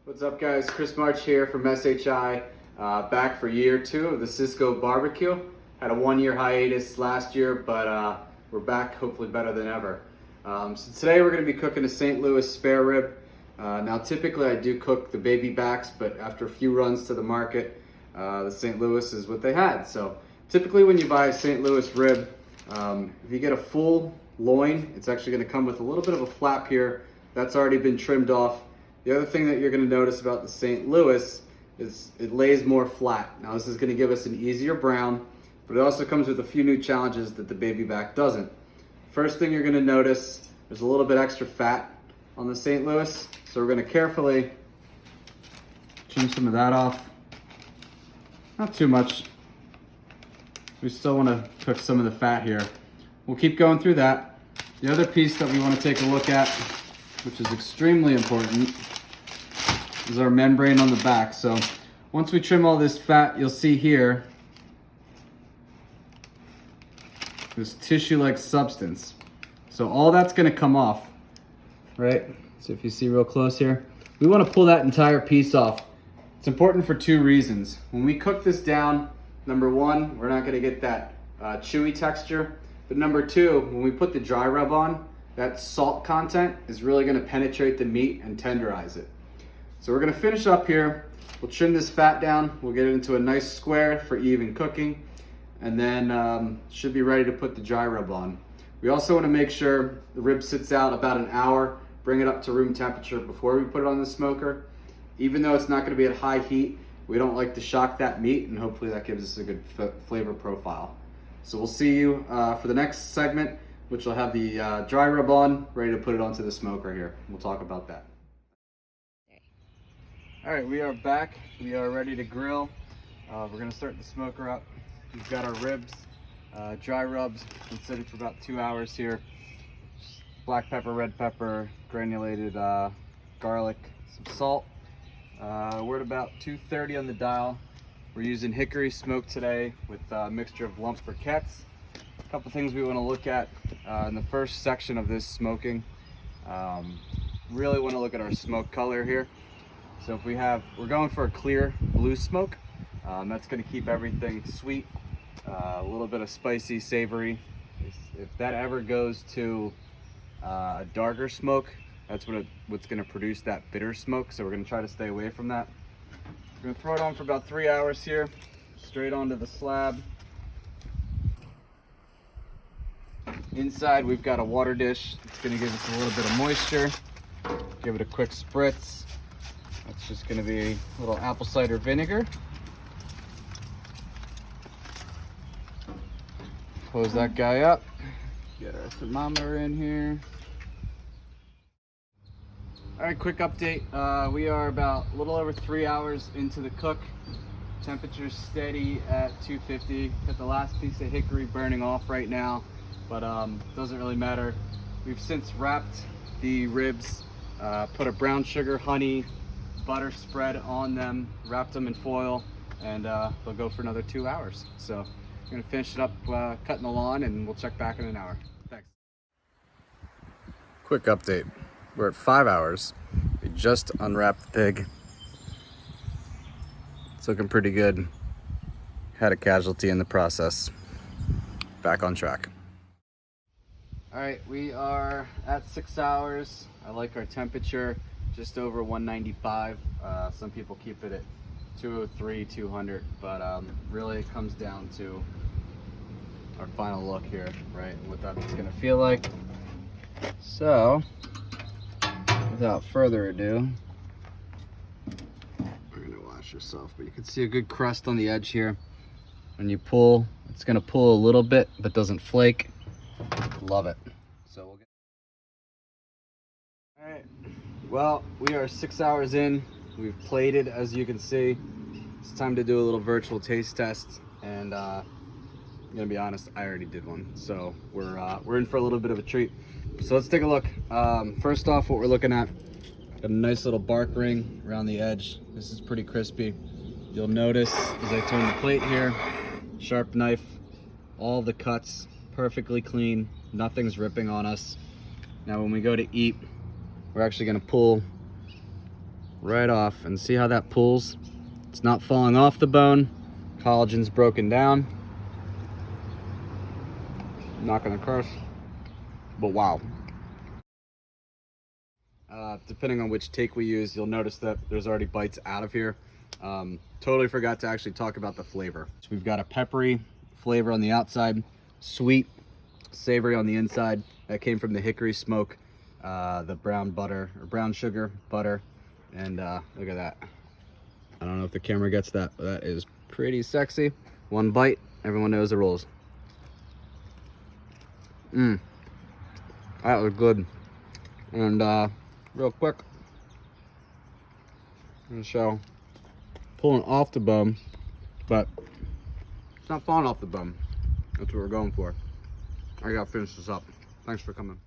What's up, guys? Chris March here from SHI, back for year 2 of the Cisco barbecue. Had a 1-year hiatus last year, but we're back, hopefully better than ever. So today we're going to be cooking a St. Louis spare rib. Now typically I do cook the baby backs, but after a few runs to the market, the St. Louis is what they had. So typically when you buy a St. Louis rib, if you get a full loin, it's actually going to come with a little bit of a flap here. That's already been trimmed off. The other thing that you're going to notice about the St. Louis is it lays more flat. Now this is going to give us an easier brown, but it also comes with a few new challenges that the baby back doesn't. First thing you're going to notice, there's a little bit extra fat on the St. Louis, so we're going to carefully trim some of that off. Not too much. We still want to cook some of the fat here. We'll keep going through that. The other piece that we want to take a look at, which is extremely important, is our membrane on the back. So once we trim all this fat, you'll see here this tissue-like substance. So all that's going to come off, right? So if you see real close here, we want to pull that entire piece off. It's important for 2 reasons. When we cook this down, number 1, we're not going to get that chewy texture. But number 2, when we put the dry rub on, that salt content is really going to penetrate the meat and tenderize it. So we're going to finish up here. We'll trim this fat down. We'll get it into a nice square for even cooking. And then should be ready to put the dry rub on. We also want to make sure the rib sits out about an hour. Bring it up to room temperature before we put it on the smoker. Even though it's not going to be at high heat, we don't like to shock that meat, and hopefully that gives us a good flavor profile. So we'll see you for the next segment, which will have the dry rub on, ready to put it onto the smoker here. We'll talk about that. All right, we are back. We are ready to grill. We're gonna start the smoker up. We've got our ribs, dry rubs, been sitting for about 2 hours here. Black pepper, red pepper, granulated garlic, some salt. We're at about 230 on the dial. We're using hickory smoke today with a mixture of lump briquettes. A couple things we want to look at in the first section of this smoking. Really want to look at our smoke color here. So if we're going for a clear blue smoke. That's going to keep everything sweet, a little bit of spicy, savory. If that ever goes to a darker smoke, that's what's going to produce that bitter smoke. So we're going to try to stay away from that. We're going to throw it on for about 3 hours here, straight onto the slab. Inside we've got a water dish. It's going to give us a little bit of moisture. Give it a quick spritz. That's just going to be a little apple cider vinegar. Close that guy up. Get our thermometer in here. All right, quick update. We are about a little over 3 hours into the cook. Temperature's steady at 250. Got the last piece of hickory burning off right now, but doesn't really matter. We've since wrapped the ribs, put a brown sugar, honey, butter spread on them, wrapped them in foil, and they'll go for another 2 hours. So I'm gonna finish it up cutting the lawn, and we'll check back in an hour. Thanks. Quick update. We're at 5 hours. We just unwrapped the pig. It's looking pretty good. Had a casualty in the process. Back on track. All right, we are at 6 hours. I like our temperature just over 195. Some people keep it at 203, 200, but really it comes down to our final look here, right? What that's gonna feel like. So, without further ado, we're gonna wash yourself, but you can see a good crust on the edge here. When you pull, it's gonna pull a little bit, but doesn't flake. Love it. So we'll get. All right. Well, we are 6 hours in. We've plated, as you can see. It's time to do a little virtual taste test, and I'm gonna be honest, I already did one, so we're in for a little bit of a treat. So let's take a look. First off, what we're looking at, got a nice little bark ring around the edge. This is pretty crispy. You'll notice as I turn the plate here, sharp knife, all the cuts perfectly clean, nothing's ripping on us. Now when we go to eat, we're actually gonna pull right off, and see how that pulls? It's not falling off the bone. Collagen's broken down. I'm not gonna curse, but wow. Depending on which take we use, you'll notice that there's already bites out of here. Totally forgot to actually talk about the flavor. So we've got a peppery flavor on the outside, sweet, savory on the inside. That came from the hickory smoke, the brown butter, or brown sugar butter, and look at that. I don't know if the camera gets that, but that is pretty sexy. One bite, everyone knows the rules. That was good. And real quick, I'm gonna show pulling off the bone, but it's not falling off the bone. That's what we're going for. I gotta finish this up. Thanks for coming.